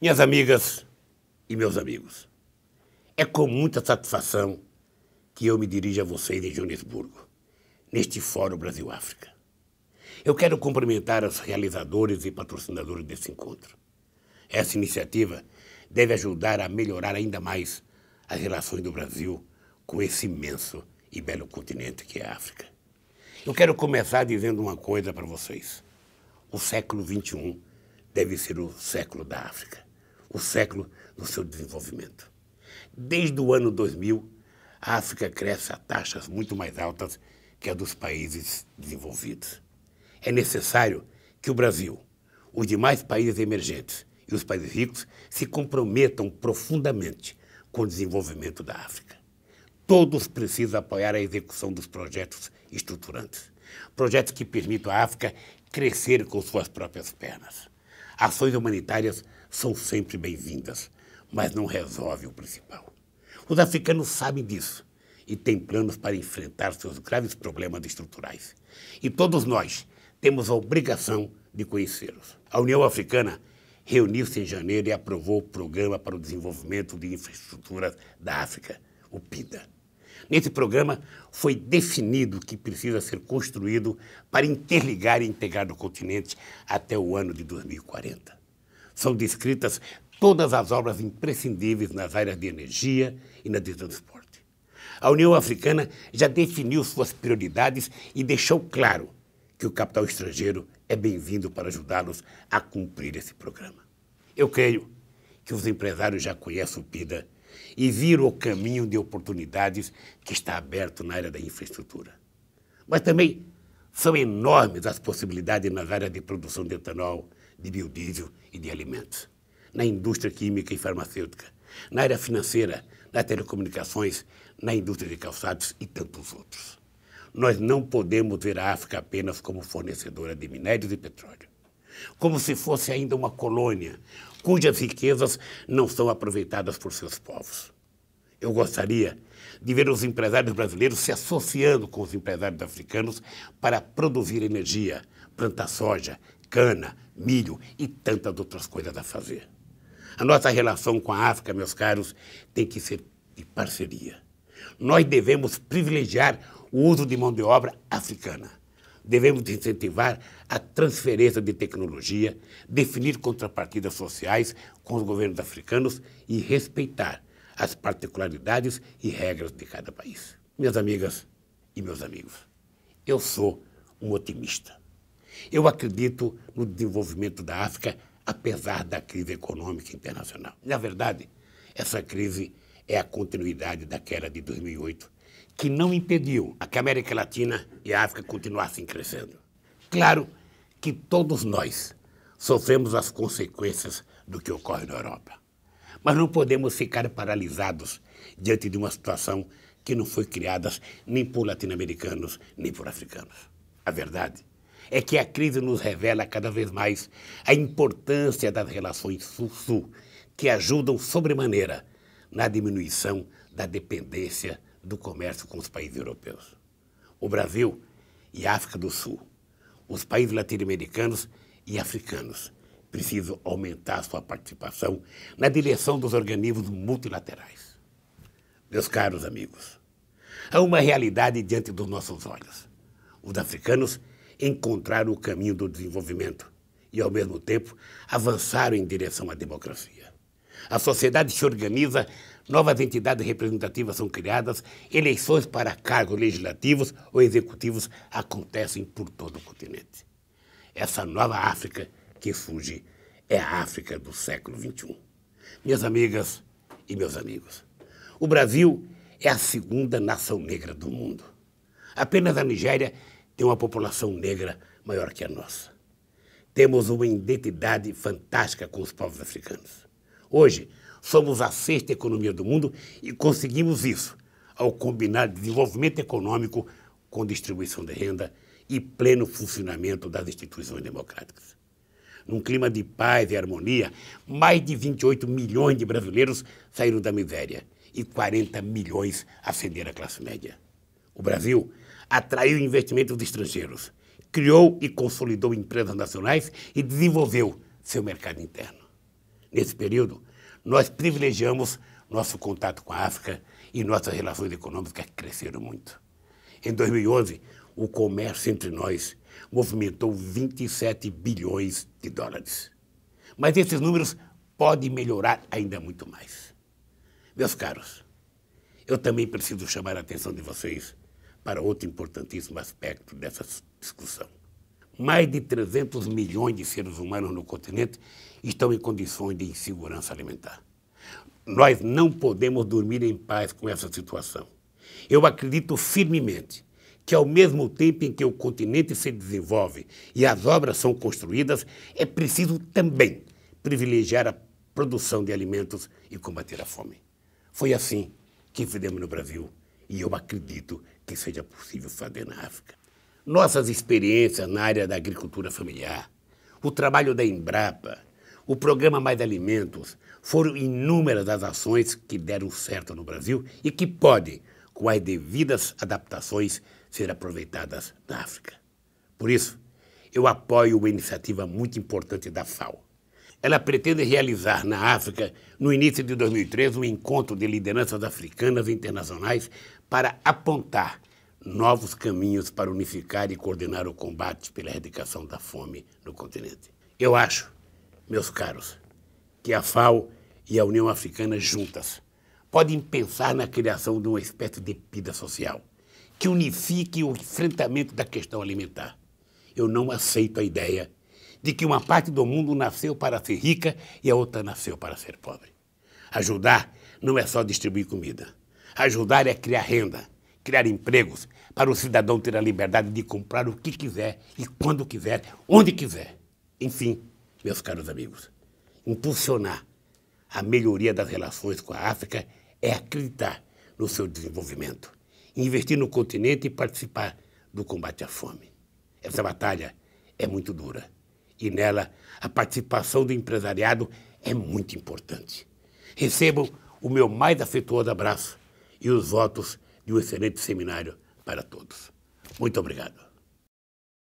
Minhas amigas e meus amigos, é com muita satisfação que eu me dirijo a vocês em Joanesburgo, neste Fórum Brasil-África. Eu quero cumprimentar os realizadores e patrocinadores desse encontro. Essa iniciativa deve ajudar a melhorar ainda mais as relações do Brasil com esse imenso e belo continente que é a África. Eu quero começar dizendo uma coisa para vocês. O século XXI deve ser o século da África, o século do seu desenvolvimento. Desde o ano 2000, a África cresce a taxas muito mais altas que a dos países desenvolvidos. É necessário que o Brasil, os demais países emergentes e os países ricos se comprometam profundamente com o desenvolvimento da África. Todos precisam apoiar a execução dos projetos estruturantes, projetos que permitam à África crescer com suas próprias pernas. Ações humanitárias são sempre bem-vindas, mas não resolvem o principal. Os africanos sabem disso e têm planos para enfrentar seus graves problemas estruturais. E todos nós temos a obrigação de conhecê-los. A União Africana reuniu-se em janeiro e aprovou o Programa para o Desenvolvimento de Infraestruturas da África, o PIDA. Nesse programa foi definido o que precisa ser construído para interligar e integrar o continente até o ano de 2040. São descritas todas as obras imprescindíveis nas áreas de energia e na de transporte. A União Africana já definiu suas prioridades e deixou claro que o capital estrangeiro é bem-vindo para ajudá-los a cumprir esse programa. Eu creio que os empresários já conhecem o PIDA e viram o caminho de oportunidades que está aberto na área da infraestrutura. Mas também são enormes as possibilidades nas áreas de produção de etanol, de biodiesel e de alimentos, na indústria química e farmacêutica, na área financeira, nas telecomunicações, na indústria de calçados e tantos outros. Nós não podemos ver a África apenas como fornecedora de minérios e petróleo, como se fosse ainda uma colônia cujas riquezas não são aproveitadas por seus povos. Eu gostaria de ver os empresários brasileiros se associando com os empresários africanos para produzir energia, plantar soja, cana, milho e tantas outras coisas a fazer. A nossa relação com a África, meus caros, tem que ser de parceria. Nós devemos privilegiar o uso de mão de obra africana. Devemos incentivar a transferência de tecnologia, definir contrapartidas sociais com os governos africanos e respeitar as particularidades e regras de cada país. Minhas amigas e meus amigos, eu sou um otimista. Eu acredito no desenvolvimento da África apesar da crise econômica internacional. Na verdade, essa crise é a continuidade daquela de 2008, que não impediu que a América Latina e a África continuassem crescendo. Claro que todos nós sofremos as consequências do que ocorre na Europa, mas não podemos ficar paralisados diante de uma situação que não foi criada nem por latino-americanos nem por africanos. A verdade é que a crise nos revela cada vez mais a importância das relações Sul-Sul, que ajudam sobremaneira na diminuição da dependência do comércio com os países europeus. O Brasil e a África do Sul, os países latino-americanos e africanos precisam aumentar sua participação na direção dos organismos multilaterais. Meus caros amigos, há uma realidade diante dos nossos olhos. Os africanos encontraram o caminho do desenvolvimento e, ao mesmo tempo, avançaram em direção à democracia. A sociedade se organiza, novas entidades representativas são criadas, eleições para cargos legislativos ou executivos acontecem por todo o continente. Essa nova África que surge é a África do século XXI. Minhas amigas e meus amigos, o Brasil é a segunda nação negra do mundo. Apenas a Nigéria tem uma população negra maior que a nossa. Temos uma identidade fantástica com os povos africanos. Hoje, somos a sexta economia do mundo e conseguimos isso ao combinar desenvolvimento econômico com distribuição de renda e pleno funcionamento das instituições democráticas. Num clima de paz e harmonia, mais de 28 milhões de brasileiros saíram da miséria e 40 milhões ascenderam à classe média. O Brasil atraiu investimentos estrangeiros, criou e consolidou empresas nacionais e desenvolveu seu mercado interno. Nesse período, nós privilegiamos nosso contato com a África e nossas relações econômicas cresceram muito. Em 2011, o comércio entre nós movimentou 27 bilhões de dólares. Mas esses números podem melhorar ainda muito mais. Meus caros, eu também preciso chamar a atenção de vocês para outro importantíssimo aspecto dessa discussão. Mais de 300 milhões de seres humanos no continente estão em condições de insegurança alimentar. Nós não podemos dormir em paz com essa situação. Eu acredito firmemente que, ao mesmo tempo em que o continente se desenvolve e as obras são construídas, é preciso também privilegiar a produção de alimentos e combater a fome. Foi assim que fizemos no Brasil e eu acredito que seja possível fazer na África. Nossas experiências na área da agricultura familiar, o trabalho da Embrapa, o programa Mais Alimentos, foram inúmeras as ações que deram certo no Brasil e que podem, com as devidas adaptações, ser aproveitadas na África. Por isso, eu apoio uma iniciativa muito importante da FAO. Ela pretende realizar na África, no início de 2013, um encontro de lideranças africanas e internacionais para apontar novos caminhos para unificar e coordenar o combate pela erradicação da fome no continente. Eu acho, meus caros, que a FAO e a União Africana juntas podem pensar na criação de uma espécie de PIDA social que unifique o enfrentamento da questão alimentar. Eu não aceito a ideia de que uma parte do mundo nasceu para ser rica e a outra nasceu para ser pobre. Ajudar não é só distribuir comida. Ajudar é criar renda, criar empregos para o cidadão ter a liberdade de comprar o que quiser e quando quiser, onde quiser. Enfim, meus caros amigos, impulsionar a melhoria das relações com a África é acreditar no seu desenvolvimento, investir no continente e participar do combate à fome. Essa batalha é muito dura e nela a participação do empresariado é muito importante. Recebam o meu mais afetuoso abraço e os votos de um excelente seminário para todos. Muito obrigado.